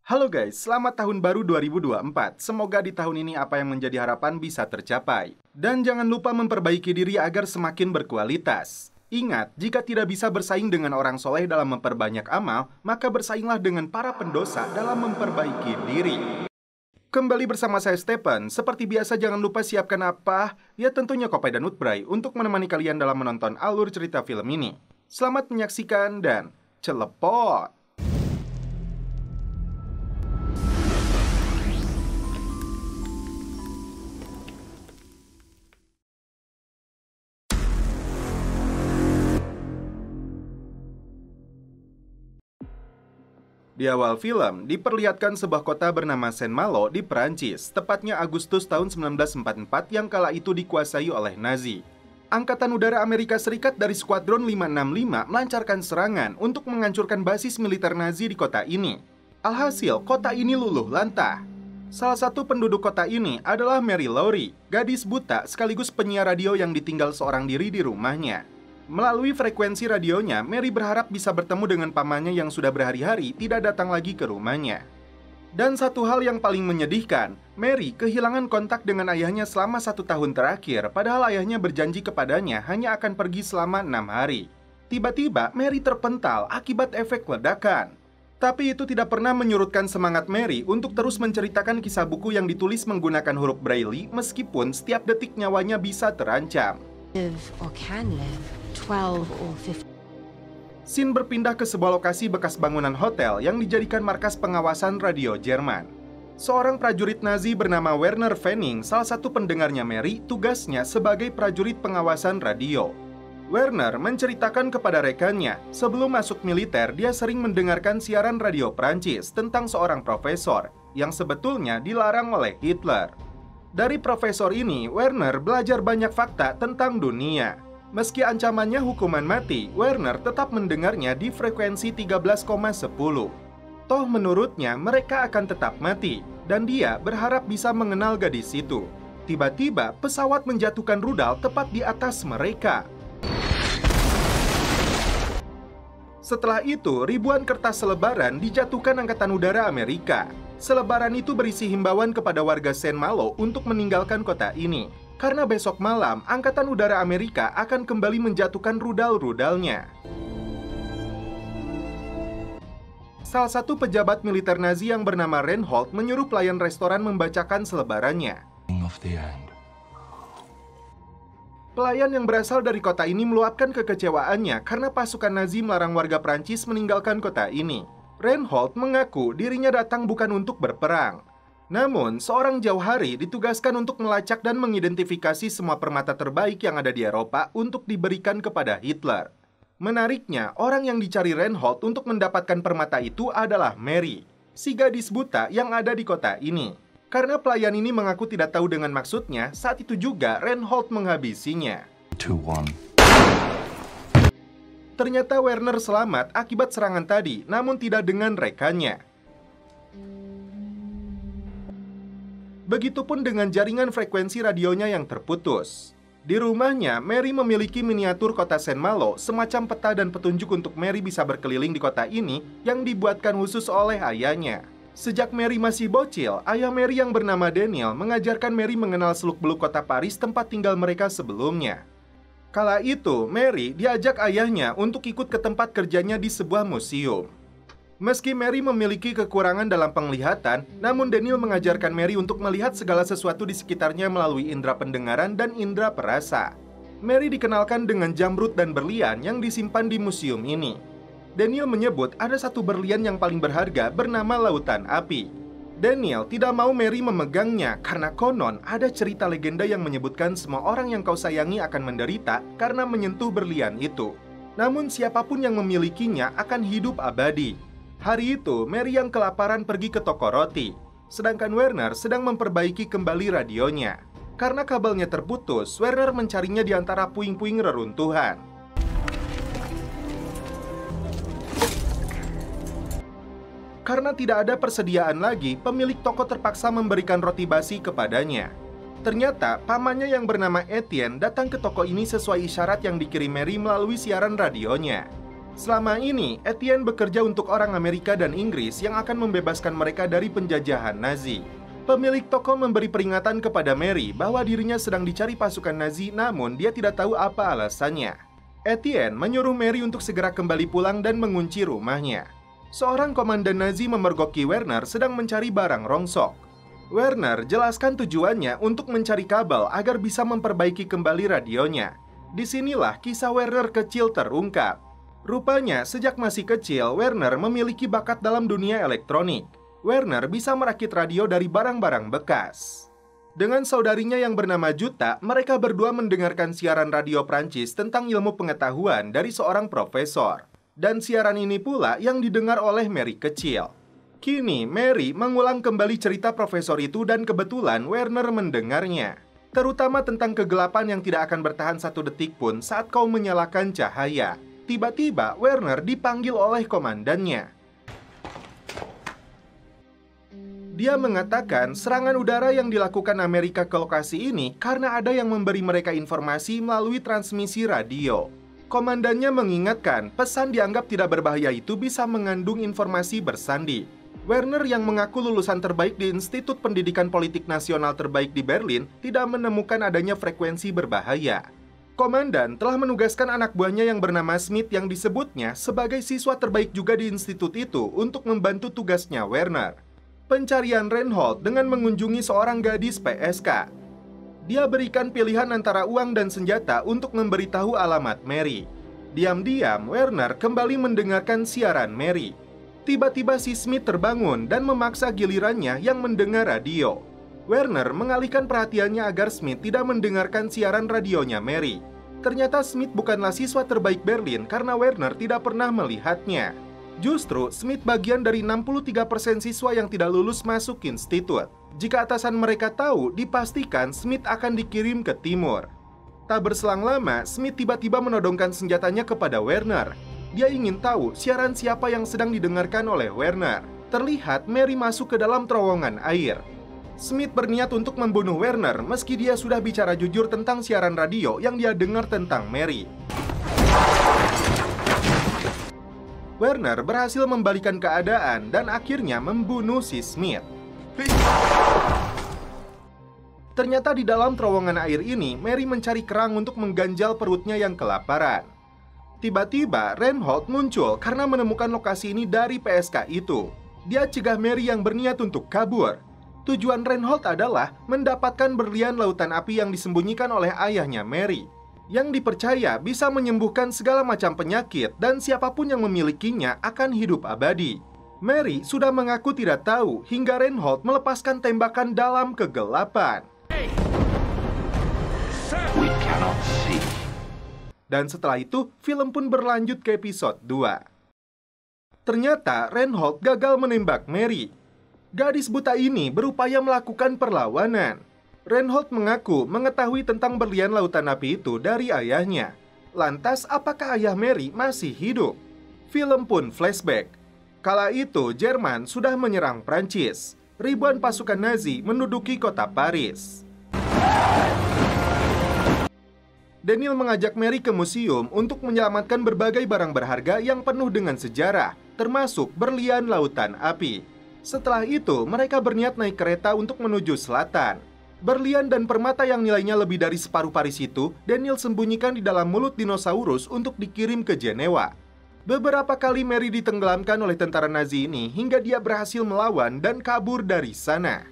Halo guys, selamat tahun baru 2024. Semoga di tahun ini apa yang menjadi harapan bisa tercapai. Dan jangan lupa memperbaiki diri agar semakin berkualitas. Ingat, jika tidak bisa bersaing dengan orang soleh dalam memperbanyak amal, maka bersainglah dengan para pendosa dalam memperbaiki diri. Kembali bersama saya Stephen. Seperti biasa jangan lupa siapkan apa? Ya tentunya kopi dan utbray untuk menemani kalian dalam menonton alur cerita film ini. Selamat menyaksikan dan celepot! Di awal film, diperlihatkan sebuah kota bernama Saint-Malo di Perancis, tepatnya Agustus tahun 1944 yang kala itu dikuasai oleh Nazi. Angkatan Udara Amerika Serikat dari Skuadron 565 melancarkan serangan untuk menghancurkan basis militer Nazi di kota ini. Alhasil, kota ini luluh lantah. Salah satu penduduk kota ini adalah Mary Laurie, gadis buta sekaligus penyiar radio yang ditinggal seorang diri di rumahnya. Melalui frekuensi radionya, Mary berharap bisa bertemu dengan pamannya yang sudah berhari-hari tidak datang lagi ke rumahnya. Dan satu hal yang paling menyedihkan, Mary kehilangan kontak dengan ayahnya selama 1 tahun terakhir, padahal ayahnya berjanji kepadanya hanya akan pergi selama 6 hari. Tiba-tiba, Mary terpental akibat efek ledakan. Tapi itu tidak pernah menyurutkan semangat Mary untuk terus menceritakan kisah buku yang ditulis menggunakan huruf Braille meskipun setiap detik nyawanya bisa terancam. Scene berpindah ke sebuah lokasi bekas bangunan hotel yang dijadikan markas pengawasan radio Jerman. Seorang prajurit Nazi bernama Werner Fenning, salah satu pendengarnya Mary, tugasnya sebagai prajurit pengawasan radio. Werner menceritakan kepada rekannya, sebelum masuk militer dia sering mendengarkan siaran radio Prancis tentang seorang profesor yang sebetulnya dilarang oleh Hitler. Dari profesor ini, Werner belajar banyak fakta tentang dunia. Meski ancamannya hukuman mati, Werner tetap mendengarnya di frekuensi 13,10. Toh menurutnya mereka akan tetap mati, dan dia berharap bisa mengenal gadis itu. Tiba-tiba pesawat menjatuhkan rudal tepat di atas mereka. Setelah itu, ribuan kertas selebaran dijatuhkan Angkatan Udara Amerika. Selebaran itu berisi himbauan kepada warga Saint-Malo untuk meninggalkan kota ini. Karena besok malam, Angkatan Udara Amerika akan kembali menjatuhkan rudal-rudalnya. Salah satu pejabat militer Nazi yang bernama Reinhold menyuruh pelayan restoran membacakan selebarannya. Pelayan yang berasal dari kota ini meluapkan kekecewaannya karena pasukan Nazi melarang warga Prancis meninggalkan kota ini. Reinhold mengaku dirinya datang bukan untuk berperang. Namun, seorang jauhari ditugaskan untuk melacak dan mengidentifikasi semua permata terbaik yang ada di Eropa untuk diberikan kepada Hitler. Menariknya, orang yang dicari Reinhold untuk mendapatkan permata itu adalah Mary, si gadis buta yang ada di kota ini. Karena pelayan ini mengaku tidak tahu dengan maksudnya, saat itu juga Reinhold menghabisinya. 2-1. Ternyata Werner selamat akibat serangan tadi, namun tidak dengan rekannya. Begitupun dengan jaringan frekuensi radionya yang terputus. Di rumahnya, Mary memiliki miniatur kota Saint-Malo, semacam peta dan petunjuk untuk Mary bisa berkeliling di kota ini yang dibuatkan khusus oleh ayahnya. Sejak Mary masih bocil, ayah Mary yang bernama Daniel mengajarkan Mary mengenal seluk-beluk kota Paris tempat tinggal mereka sebelumnya. Kala itu, Mary diajak ayahnya untuk ikut ke tempat kerjanya di sebuah museum. Meski Mary memiliki kekurangan dalam penglihatan, namun Daniel mengajarkan Mary untuk melihat segala sesuatu di sekitarnya melalui indera pendengaran dan indera perasa. Mary dikenalkan dengan jamrut dan berlian yang disimpan di museum ini. Daniel menyebut ada satu berlian yang paling berharga bernama Lautan Api. Daniel tidak mau Mary memegangnya karena konon ada cerita legenda yang menyebutkan semua orang yang kau sayangi akan menderita karena menyentuh berlian itu. Namun siapapun yang memilikinya akan hidup abadi. Hari itu, Mary yang kelaparan pergi ke toko roti, sedangkan Werner sedang memperbaiki kembali radionya. Karena kabelnya terputus, Werner mencarinya di antara puing-puing reruntuhan. Karena tidak ada persediaan lagi, pemilik toko terpaksa memberikan roti basi kepadanya. Ternyata, pamannya yang bernama Etienne datang ke toko ini sesuai isyarat yang dikirim Mary melalui siaran radionya. Selama ini, Etienne bekerja untuk orang Amerika dan Inggris yang akan membebaskan mereka dari penjajahan Nazi. Pemilik toko memberi peringatan kepada Mary bahwa dirinya sedang dicari pasukan Nazi, namun dia tidak tahu apa alasannya. Etienne menyuruh Mary untuk segera kembali pulang dan mengunci rumahnya. Seorang komandan Nazi memergoki Werner sedang mencari barang rongsok. Werner jelaskan tujuannya untuk mencari kabel agar bisa memperbaiki kembali radionya. Disinilah kisah Werner kecil terungkap. Rupanya, sejak masih kecil, Werner memiliki bakat dalam dunia elektronik. Werner bisa merakit radio dari barang-barang bekas. Dengan saudarinya yang bernama Jutta, mereka berdua mendengarkan siaran radio Prancis tentang ilmu pengetahuan dari seorang profesor. Dan siaran ini pula yang didengar oleh Mary kecil. Kini, Mary mengulang kembali cerita profesor itu dan kebetulan Werner mendengarnya. Terutama tentang kegelapan yang tidak akan bertahan 1 detik pun saat kau menyalakan cahaya. Tiba-tiba, Werner dipanggil oleh komandannya. Dia mengatakan serangan udara yang dilakukan Amerika ke lokasi ini karena ada yang memberi mereka informasi melalui transmisi radio. Komandannya mengingatkan pesan dianggap tidak berbahaya itu bisa mengandung informasi bersandi. Werner yang mengaku lulusan terbaik di Institut Pendidikan Politik Nasional terbaik di Berlin tidak menemukan adanya frekuensi berbahaya. Komandan telah menugaskan anak buahnya yang bernama Smith yang disebutnya sebagai siswa terbaik juga di institut itu untuk membantu tugasnya Werner. Pencarian Reinhold dengan mengunjungi seorang gadis PSK. Dia berikan pilihan antara uang dan senjata untuk memberitahu alamat Mary. Diam-diam, Werner kembali mendengarkan siaran Mary. Tiba-tiba si Smith terbangun dan memaksa gilirannya yang mendengar radio. Werner mengalihkan perhatiannya agar Smith tidak mendengarkan siaran radionya Mary. Ternyata Smith bukanlah siswa terbaik Berlin karena Werner tidak pernah melihatnya. Justru, Smith bagian dari 63% siswa yang tidak lulus masuk institut. Jika atasan mereka tahu, dipastikan Smith akan dikirim ke timur. Tak berselang lama, Smith tiba-tiba menodongkan senjatanya kepada Werner. Dia ingin tahu siaran siapa yang sedang didengarkan oleh Werner. Terlihat Mary masuk ke dalam terowongan air. Smith berniat untuk membunuh Werner meski dia sudah bicara jujur tentang siaran radio yang dia dengar tentang Mary. Werner berhasil membalikan keadaan dan akhirnya membunuh si Smith. Ternyata di dalam terowongan air ini, Mary mencari kerang untuk mengganjal perutnya yang kelaparan. Tiba-tiba, Reinhold muncul karena menemukan lokasi ini dari PSK itu. Dia cegah Mary yang berniat untuk kabur. Tujuan Reinhold adalah mendapatkan berlian lautan api yang disembunyikan oleh ayahnya Mary, yang dipercaya bisa menyembuhkan segala macam penyakit dan siapapun yang memilikinya akan hidup abadi. Mary sudah mengaku tidak tahu hingga Reinhold melepaskan tembakan dalam kegelapan. Dan setelah itu, film pun berlanjut ke episode 2. Ternyata Reinhold gagal menembak Mary. Gadis buta ini berupaya melakukan perlawanan. Reinhold mengaku mengetahui tentang berlian lautan api itu dari ayahnya. Lantas, apakah ayah Mary masih hidup? Film pun flashback. Kala itu, Jerman sudah menyerang Prancis. Ribuan pasukan Nazi menduduki kota Paris. Daniel mengajak Mary ke museum untuk menyelamatkan berbagai barang berharga yang penuh dengan sejarah, termasuk berlian lautan api. Setelah itu, mereka berniat naik kereta untuk menuju selatan. Berlian dan permata yang nilainya lebih dari separuh Paris itu, Daniel sembunyikan di dalam mulut dinosaurus untuk dikirim ke Jenewa. Beberapa kali Mary ditenggelamkan oleh tentara Nazi ini hingga dia berhasil melawan dan kabur dari sana.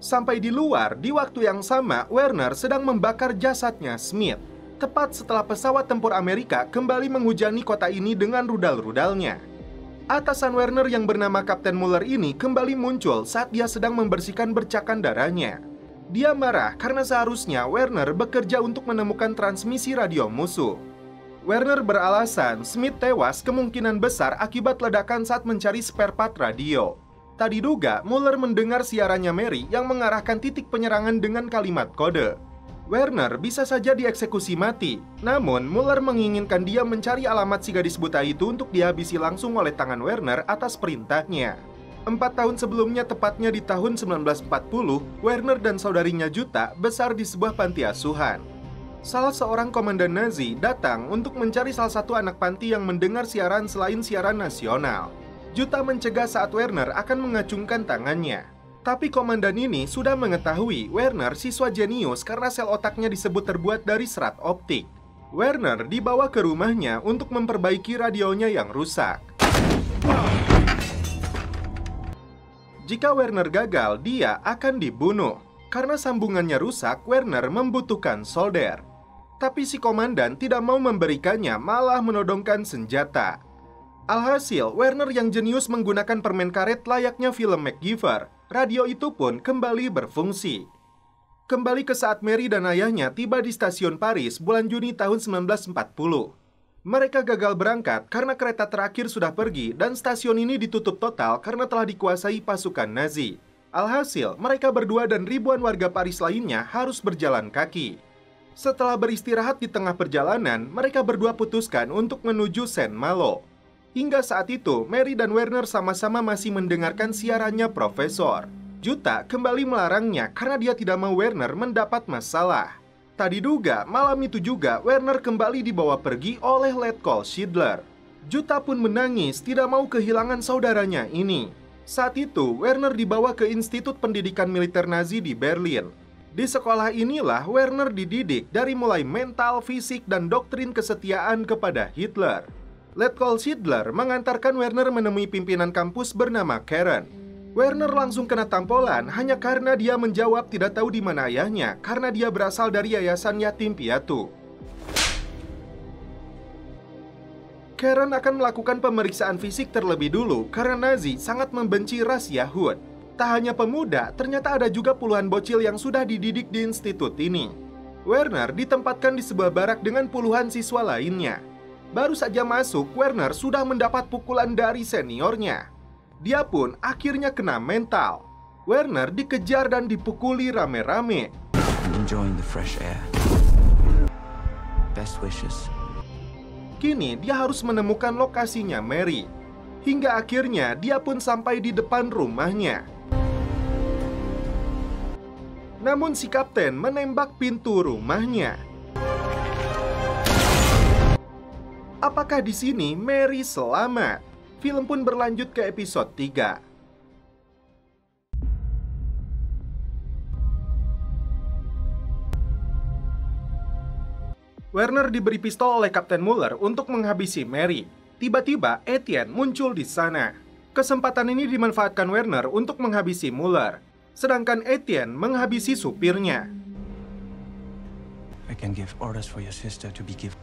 Sampai di luar, di waktu yang sama, Werner sedang membakar jasadnya Smith. Tepat setelah pesawat tempur Amerika kembali menghujani kota ini dengan rudal-rudalnya. Atasan Werner yang bernama Kapten Muller ini kembali muncul saat dia sedang membersihkan bercakan darahnya. Dia marah karena seharusnya Werner bekerja untuk menemukan transmisi radio musuh. Werner beralasan Smith tewas kemungkinan besar akibat ledakan saat mencari spare part radio. Tak diduga, Muller mendengar siarannya Mary yang mengarahkan titik penyerangan dengan kalimat kode. Werner bisa saja dieksekusi mati, namun Muller menginginkan dia mencari alamat si gadis buta itu untuk dihabisi langsung oleh tangan Werner atas perintahnya. 4 tahun sebelumnya, tepatnya di tahun 1940, Werner dan saudarinya Jutta besar di sebuah panti asuhan. Salah seorang komandan Nazi datang untuk mencari salah satu anak panti yang mendengar siaran selain siaran nasional. Jutta mencegah saat Werner akan mengacungkan tangannya. Tapi komandan ini sudah mengetahui Werner siswa jenius karena sel otaknya disebut terbuat dari serat optik. Werner dibawa ke rumahnya untuk memperbaiki radionya yang rusak. Jika Werner gagal, dia akan dibunuh. Karena sambungannya rusak, Werner membutuhkan solder. Tapi si komandan tidak mau memberikannya, malah menodongkan senjata. Alhasil, Werner yang jenius menggunakan permen karet layaknya film MacGyver. Radio itu pun kembali berfungsi. Kembali ke saat Mary dan ayahnya tiba di stasiun Paris bulan Juni tahun 1940. Mereka gagal berangkat karena kereta terakhir sudah pergi dan stasiun ini ditutup total karena telah dikuasai pasukan Nazi. Alhasil, mereka berdua dan ribuan warga Paris lainnya harus berjalan kaki. Setelah beristirahat di tengah perjalanan, mereka berdua putuskan untuk menuju Saint-Malo. Hingga saat itu, Mary dan Werner sama-sama masih mendengarkan siarannya Profesor. Jutta kembali melarangnya karena dia tidak mau Werner mendapat masalah. Tak diduga, malam itu juga Werner kembali dibawa pergi oleh Letkol Schindler. Jutta pun menangis, tidak mau kehilangan saudaranya ini. Saat itu, Werner dibawa ke Institut Pendidikan Militer Nazi di Berlin. Di sekolah inilah Werner dididik dari mulai mental, fisik, dan doktrin kesetiaan kepada Hitler. Letkol Schindler mengantarkan Werner menemui pimpinan kampus bernama Karen. Werner langsung kena tampolan hanya karena dia menjawab tidak tahu di mana ayahnya karena dia berasal dari yayasan yatim piatu. Karen akan melakukan pemeriksaan fisik terlebih dulu karena Nazi sangat membenci ras Yahud. Tak hanya pemuda, ternyata ada juga puluhan bocil yang sudah dididik di institut ini. Werner ditempatkan di sebuah barak dengan puluhan siswa lainnya. Baru saja masuk, Werner sudah mendapat pukulan dari seniornya. Dia pun akhirnya kena mental. Werner dikejar dan dipukuli rame-rame. Enjoying the fresh air. Best wishes. Kini dia harus menemukan lokasinya Mary. Hingga akhirnya dia pun sampai di depan rumahnya. Namun si kapten menembak pintu rumahnya. Apakah di sini Mary selamat? Film pun berlanjut ke episode 3. Werner diberi pistol oleh Kapten Muller untuk menghabisi Mary. Tiba-tiba Etienne muncul di sana. Kesempatan ini dimanfaatkan Werner untuk menghabisi Muller. Sedangkan Etienne menghabisi supirnya. I can give orders for your sister to be given.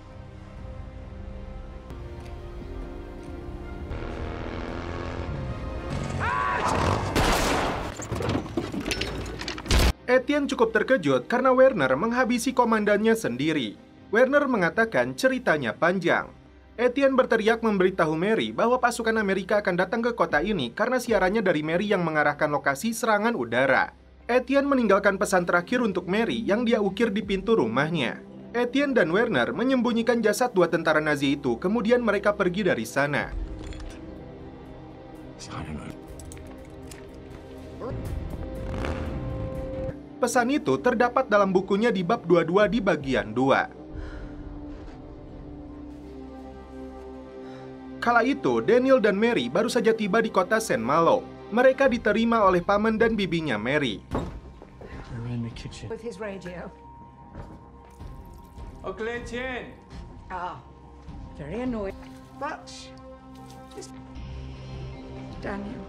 Etienne cukup terkejut karena Werner menghabisi komandannya sendiri. Werner mengatakan ceritanya panjang. Etienne berteriak memberitahu Mary bahwa pasukan Amerika akan datang ke kota ini karena siarannya dari Mary yang mengarahkan lokasi serangan udara. Etienne meninggalkan pesan terakhir untuk Mary yang dia ukir di pintu rumahnya. Etienne dan Werner menyembunyikan jasad dua tentara Nazi itu, kemudian mereka pergi dari sana. Pesan itu terdapat dalam bukunya di bab 22 di bagian 2. Kala itu, Daniel dan Mary baru saja tiba di kota Saint-Malo. Mereka diterima oleh paman dan bibinya Mary. We're in the kitchen. With his radio. Uncle Etienne. Very annoying. But Daniel.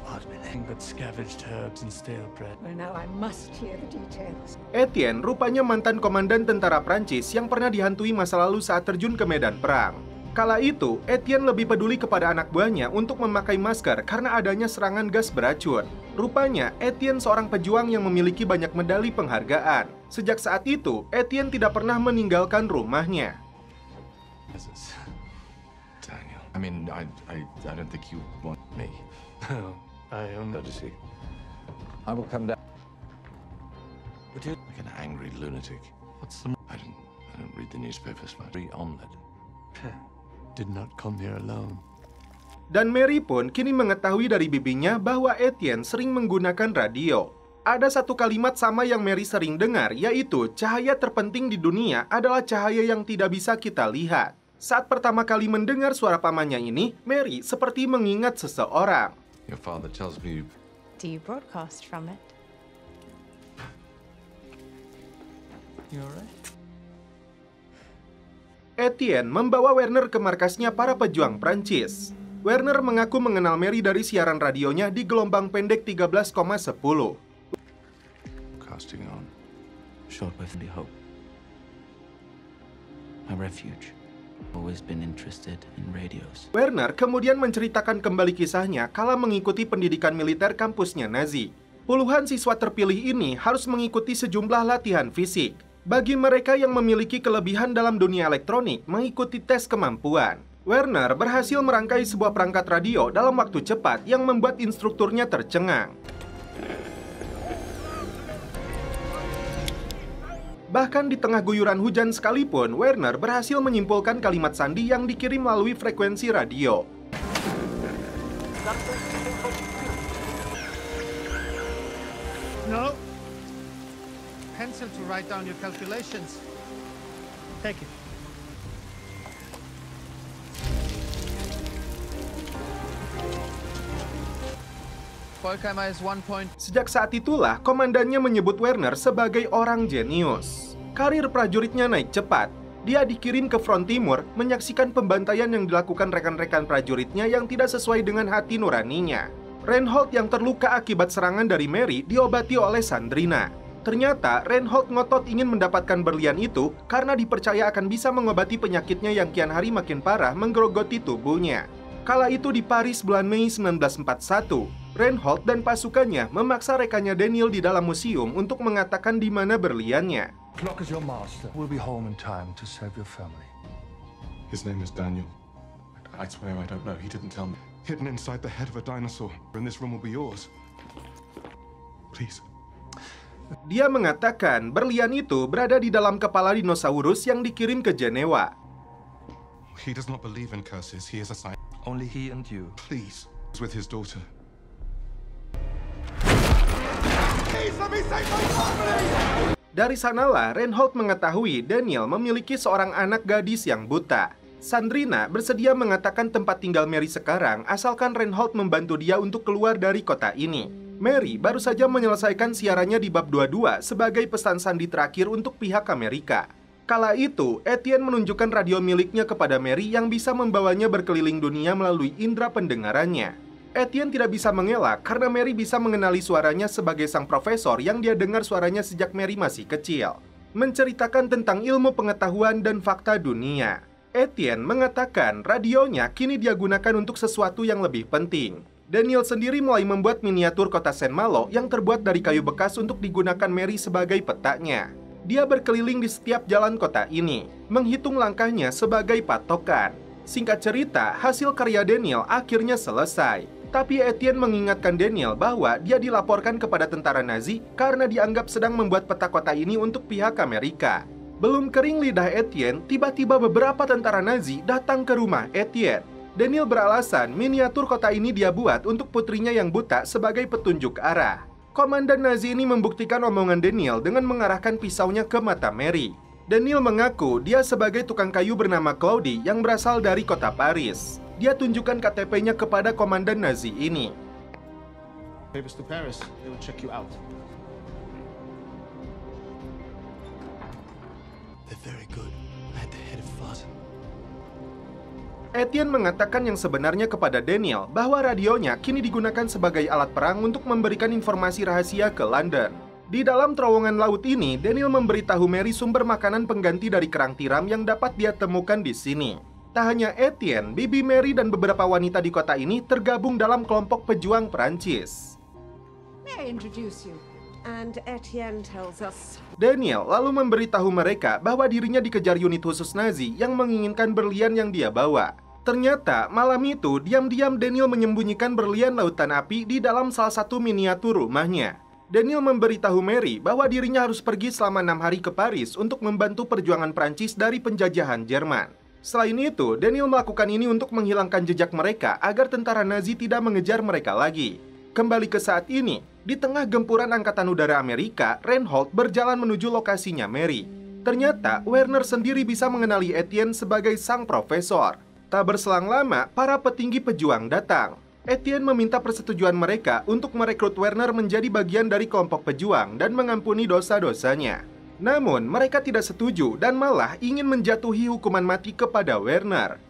What nothing but scavenged herbs and stale bread. Well, now I must hear the details. Etienne rupanya mantan komandan tentara Prancis yang pernah dihantui masa lalu saat terjun ke medan perang. Kala itu, Etienne lebih peduli kepada anak buahnya untuk memakai masker karena adanya serangan gas beracun. Rupanya, Etienne seorang pejuang yang memiliki banyak medali penghargaan. Sejak saat itu, Etienne tidak pernah meninggalkan rumahnya. Daniel, I mean, I don't think you want me. No, I am not to see. I will come down. Would you? Like an angry lunatic. What's the I don't read the newspapers much. omelet? Did not come here alone. Dan Mary pun kini mengetahui dari bibinya bahwa Etienne sering menggunakan radio. Ada satu kalimat sama yang Mary sering dengar, yaitu cahaya terpenting di dunia adalah cahaya yang tidak bisa kita lihat. Saat pertama kali mendengar suara pamannya ini, Mary seperti mengingat seseorang. Your father tells me Do you broadcast from it? You alright? Etienne membawa Werner ke markasnya para pejuang Prancis. Werner mengaku mengenal Mary dari siaran radionya di gelombang pendek 13,10. casting on. Short with the hope. My refuge. Always been interested in radios. Werner kemudian menceritakan kembali kisahnya kala mengikuti pendidikan militer kampusnya Nazi. Puluhan siswa terpilih ini harus mengikuti sejumlah latihan fisik. Bagi mereka yang memiliki kelebihan dalam dunia elektronik, mengikuti tes kemampuan. Werner berhasil merangkai sebuah perangkat radio dalam waktu cepat yang membuat instrukturnya tercengang. Bahkan di tengah guyuran hujan sekalipun, Werner berhasil menyimpulkan kalimat sandi yang dikirim melalui frekuensi radio. No. Pencil to write down your calculations. Take it. Volkheimer is 1 point. Sejak saat itulah, komandannya menyebut Werner sebagai orang jenius. Karir prajuritnya naik cepat. Dia dikirim ke front timur menyaksikan pembantaian yang dilakukan rekan-rekan prajuritnya yang tidak sesuai dengan hati nuraninya. Reinhold yang terluka akibat serangan dari Mary diobati oleh Sandrina. Ternyata Reinhold ngotot ingin mendapatkan berlian itu karena dipercaya akan bisa mengobati penyakitnya yang kian hari makin parah menggerogoti tubuhnya. Kala itu di Paris bulan Mei 1941, Reinhold dan pasukannya memaksa rekannya Daniel di dalam museum untuk mengatakan di mana berliannya. Clock is your master. We'll be home in time to save your family. His name is Daniel. I swear I don't know. He didn't tell me. Hidden inside the head of a dinosaur, and this room will be yours. Please. Dia mengatakan berlian itu berada di dalam kepala dinosaurus yang dikirim ke Jenewa. He does not believe in curses. He is a scientist. Only he and you. Please, with his daughter. Dari sanalah Reinhold mengetahui Daniel memiliki seorang anak gadis yang buta. Sandrina bersedia mengatakan tempat tinggal Mary sekarang asalkan Reinhold membantu dia untuk keluar dari kota ini. Mary baru saja menyelesaikan siarannya di bab 22 sebagai pesan sandi terakhir untuk pihak Amerika. Kala itu, Etienne menunjukkan radio miliknya kepada Mary yang bisa membawanya berkeliling dunia melalui indera pendengarannya. Etienne tidak bisa mengelak karena Mary bisa mengenali suaranya sebagai sang profesor yang dia dengar suaranya sejak Mary masih kecil. Menceritakan tentang ilmu pengetahuan dan fakta dunia. Etienne mengatakan radionya kini dia gunakan untuk sesuatu yang lebih penting. Daniel sendiri mulai membuat miniatur kota Saint Malo yang terbuat dari kayu bekas untuk digunakan Mary sebagai petanya. Dia berkeliling di setiap jalan kota ini, menghitung langkahnya sebagai patokan. Singkat cerita, hasil karya Daniel akhirnya selesai. Tapi Etienne mengingatkan Daniel bahwa dia dilaporkan kepada tentara Nazi karena dianggap sedang membuat peta kota ini untuk pihak Amerika. Belum kering lidah Etienne, tiba-tiba beberapa tentara Nazi datang ke rumah Etienne. Daniel beralasan miniatur kota ini dia buat untuk putrinya yang buta sebagai petunjuk arah. Komandan Nazi ini membuktikan omongan Daniel dengan mengarahkan pisaunya ke mata Mary. Daniel mengaku dia sebagai tukang kayu bernama Claudie yang berasal dari kota Paris. Dia tunjukkan KTP-nya kepada komandan Nazi ini. Papers to Paris. They will check you out. They're very good. At the head of fuzz. Etienne mengatakan yang sebenarnya kepada Daniel bahwa radionya kini digunakan sebagai alat perang untuk memberikan informasi rahasia ke London. Di dalam terowongan laut ini, Daniel memberitahu Mary sumber makanan pengganti dari kerang tiram yang dapat dia temukan di sini. Tak hanya Etienne, Bibi Mary dan beberapa wanita di kota ini tergabung dalam kelompok pejuang Prancis. May I introduce you? And Etienne tells us. Daniel lalu memberitahu mereka bahwa dirinya dikejar unit khusus Nazi yang menginginkan berlian yang dia bawa. Ternyata malam itu diam-diam Daniel menyembunyikan berlian lautan api di dalam salah satu miniatur rumahnya. Daniel memberitahu Mary bahwa dirinya harus pergi selama 6 hari ke Paris untuk membantu perjuangan Prancis dari penjajahan Jerman. Selain itu, Daniel melakukan ini untuk menghilangkan jejak mereka agar tentara Nazi tidak mengejar mereka lagi. Kembali ke saat ini, Di tengah gempuran Angkatan Udara Amerika, Reinhold berjalan menuju lokasinya Mary. Ternyata, Werner sendiri bisa mengenali Etienne sebagai sang profesor. Tak berselang lama, para petinggi pejuang datang. Etienne meminta persetujuan mereka untuk merekrut Werner menjadi bagian dari kelompok pejuang dan mengampuni dosa-dosanya. Namun, mereka tidak setuju dan malah ingin menjatuhi hukuman mati kepada Werner.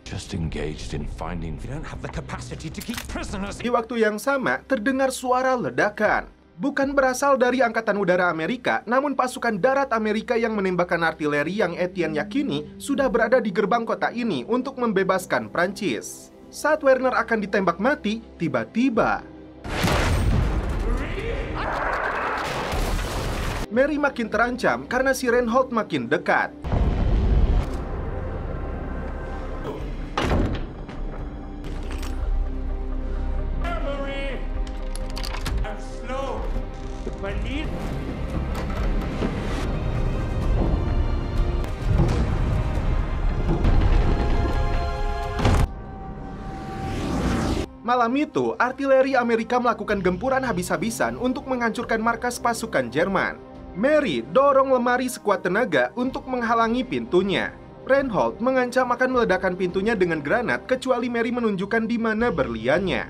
Di waktu yang sama, terdengar suara ledakan. Bukan berasal dari Angkatan Udara Amerika, namun pasukan darat Amerika yang menembakkan artileri yang Etienne yakini sudah berada di gerbang kota ini untuk membebaskan Prancis. Saat Werner akan ditembak mati, tiba-tiba Mary makin terancam karena si Reinhold makin dekat. Malam itu, artileri Amerika melakukan gempuran habis-habisan untuk menghancurkan markas pasukan Jerman. Mary dorong lemari sekuat tenaga untuk menghalangi pintunya. Reinhold mengancam akan meledakkan pintunya dengan granat kecuali Mary menunjukkan di mana berliannya.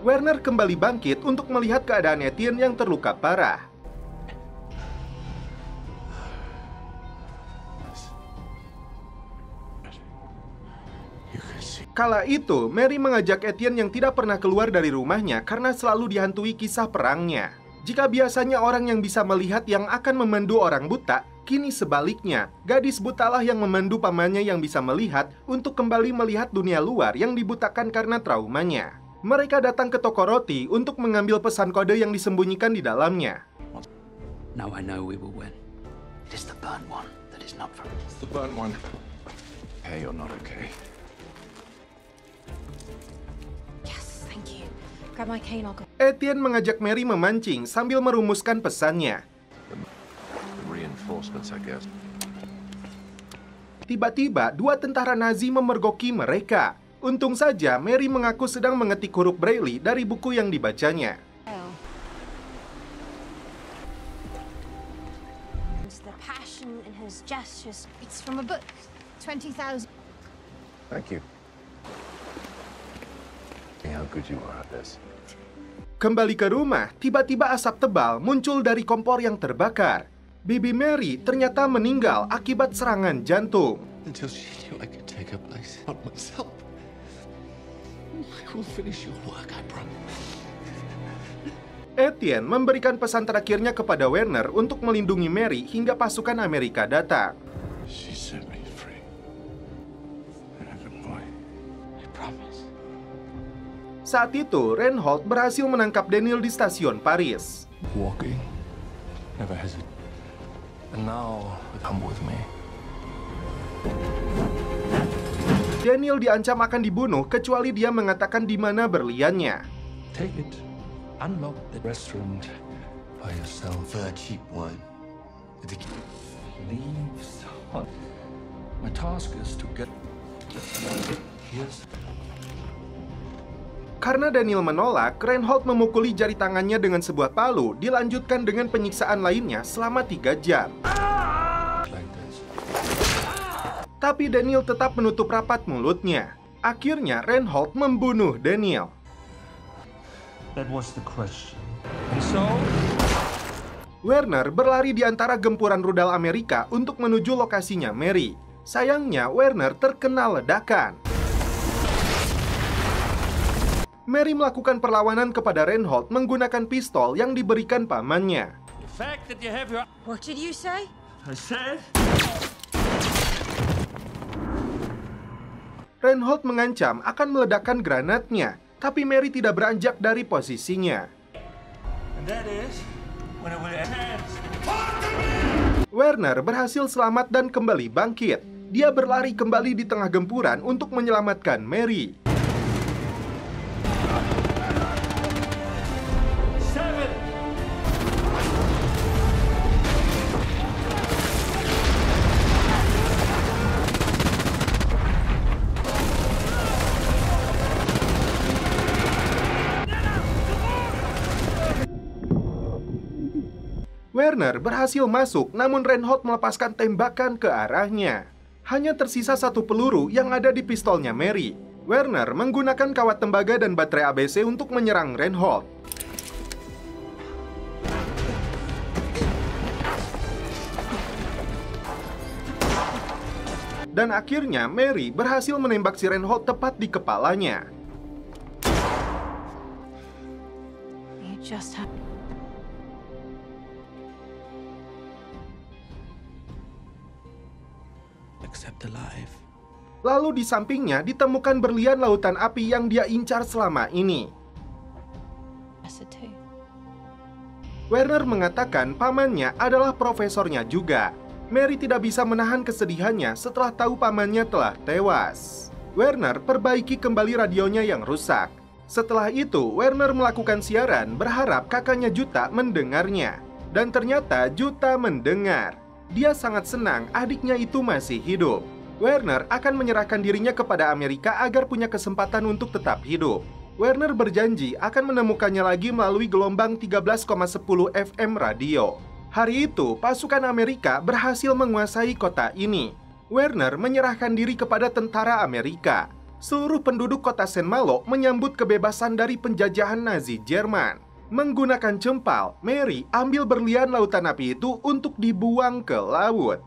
Werner kembali bangkit untuk melihat keadaan Etienne yang terluka parah. Kala itu, Mary mengajak Etienne yang tidak pernah keluar dari rumahnya karena selalu dihantui kisah perangnya. Jika biasanya orang yang bisa melihat yang akan memandu orang buta, kini sebaliknya, gadis butalah yang memandu pamannya yang bisa melihat untuk kembali melihat dunia luar yang dibutakan karena traumanya. Mereka datang ke toko roti untuk mengambil pesan kode yang disembunyikan di dalamnya. Now I know we will win. It is the burnt one that is not for me. It's the burnt one. Hey, you're not okay. Grab my cane, I'll go. Etienne mengajak Mary memancing sambil merumuskan pesannya. Reinforcements, I guess. Tiba-tiba, dua tentara Nazi memergoki mereka. Untung saja, Mary mengaku sedang mengetik huruf Braille dari buku yang dibacanya. The passion in his gestures. It's from a book. 20,000. Thank you. How good you are at this. Kembali ke rumah, tiba-tiba asap tebal muncul dari kompor yang terbakar. Bibi Mary ternyata meninggal akibat serangan jantung. Until she knew I could take her place, not myself. I will finish your work, I promise. Etienne memberikan pesan terakhirnya kepada Werner untuk melindungi Mary hingga pasukan Amerika datang. She set me free. Boy, I promise. Saat itu, Reinhold berhasil menangkap Daniel di stasiun Paris. Walking, never hesitate. And now, come with me. Daniel diancam akan dibunuh kecuali dia mengatakan di mana berliannya. Take it. Unlock the restaurant by yourself. For a cheap wine. Leaves. My task is to get. Yes. Karena Daniel menolak, Reinhold memukuli jari tangannya dengan sebuah palu, dilanjutkan dengan penyiksaan lainnya selama 3 jam. Tapi Daniel tetap menutup rapat mulutnya. Akhirnya Reinhold membunuh Daniel. That was the question. And so? Werner berlari di antara gempuran rudal Amerika untuk menuju lokasinya Mary. Sayangnya, Werner terkena ledakan. Mary melakukan perlawanan kepada Reinhold menggunakan pistol yang diberikan pamannya. What did you say? I said? Reinhold mengancam akan meledakkan granatnya, tapi Mary tidak beranjak dari posisinya. And that is when it will enhance. Werner berhasil selamat dan kembali bangkit. Dia berlari kembali di tengah gempuran untuk menyelamatkan Mary. Werner berhasil masuk, namun Reinhold melepaskan tembakan ke arahnya. Hanya tersisa satu peluru yang ada di pistolnya Mary. Werner menggunakan kawat tembaga dan baterai ABC untuk menyerang Reinhold. Dan akhirnya Mary berhasil menembak si Reinhold tepat di kepalanya. You just have... Except alive. Lalu di sampingnya ditemukan berlian lautan api yang dia incar selama ini. Werner mengatakan pamannya adalah profesornya juga. Mary tidak bisa menahan kesedihannya setelah tahu pamannya telah tewas. Werner perbaiki kembali radionya yang rusak. Setelah itu, Werner melakukan siaran berharap kakaknya Jutta mendengarnya. Dan ternyata Jutta mendengar. Dia sangat senang adiknya itu masih hidup. Werner akan menyerahkan dirinya kepada Amerika agar punya kesempatan untuk tetap hidup. Werner berjanji akan menemukannya lagi melalui gelombang 13,10 FM radio. Hari itu, pasukan Amerika berhasil menguasai kota ini. Werner menyerahkan diri kepada tentara Amerika. Seluruh penduduk kota Saint Malo menyambut kebebasan dari penjajahan Nazi Jerman. Menggunakan cempal, Mary ambil berlian lautan api itu untuk dibuang ke laut.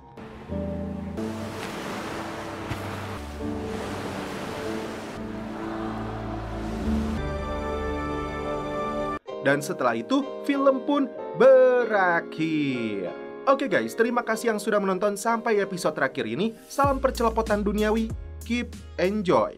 Dan setelah itu, film pun berakhir. Oke guys, terima kasih yang sudah menonton sampai episode terakhir ini. Salam percelopotan duniawi, keep enjoy.